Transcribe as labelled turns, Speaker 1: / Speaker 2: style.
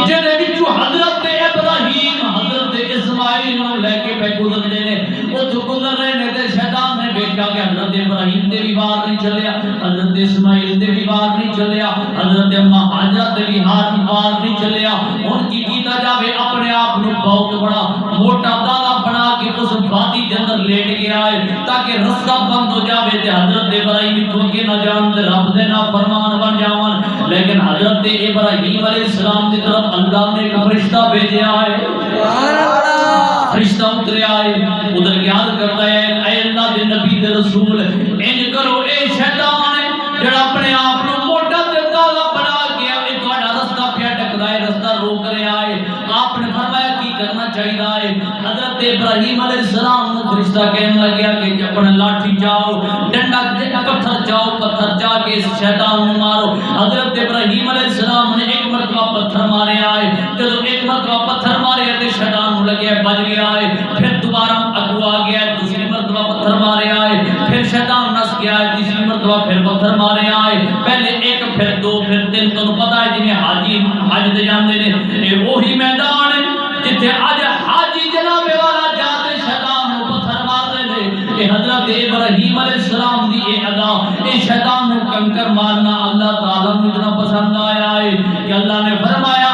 Speaker 1: جڑے وچوں حضرت ابراہیم حضرت اسماعیل نو لے کے پہ گزر دے نے اوتھوں گزر رہے نے تے شیطان نے دیکھا کہ حضرت ابراہیم تے بھی وار نہیں چلیا حضرت اسماعیل تے بھی وار نہیں چلیا حضرت اماں ہاجرہ تے بھی وار نہیں چلیا ہن کی کیتا جاوے اپنے آپ نو بہت بڑا موٹا دالا بنا کے اس وادی دے اندر لیٹ گیا ہے تاکہ رستہ بند ہو جاوے تے حضرت ابراہیم تو کے نہ جان تے رب دے نا فرمان بن جاون لیکن حضرت ابراہیم علیہ السلام کی طرف اللہ نے ایک فرشتہ بھیجا ہے سبحان اللہ فرشتہ اتریا ہے ادھر یاد کرتا ہے اے اللہ دے نبی دے رسول انج کرو اے شیطان جڑا اپنے آپ نو موٹا تے کالا بنا کے اے تہاڈا رستہ پیا ٹکرا ہے رستہ روک رہا ہے آپ نے فرمایا کی کرنا چاہیے ہے حضرت ابراہیم علیہ السلام نے فرشتہ کہنے لگا کہ اپنا لاٹھی جاؤ ڈنڈا پتھر جاؤ پتھر جا کے اس شیطان کو مارو حضرت ابراہیم علیہ السلام نے ایک مرتبہ پتھر مارے آئے جب ایک مرتبہ پتھر مارے تے شیطان کو لگیا بچ گیا ہے پھر دوبارہ اگو آ گیا دوسری مرتبہ پتھر مارے آئے پھر شیطان نس گیا ہے تیسری مرتبہ پھر پتھر مارے آئے پہلے ایک پھر دو پھر تین تو پتہ ہے جنہیں حاجی حج دے جاندے نے یہ وہی میدان ہے جتھے اج حاجی جناب والا جاتے شیطان کو پتھر مارتے نے کہ حضرت ابراہیم علیہ السلام دی اے ادا اے شیطان کو کنکر مارنا اللہ تعالیٰ کو اتنا پسند آیا ہے کہ اللہ نے فرمایا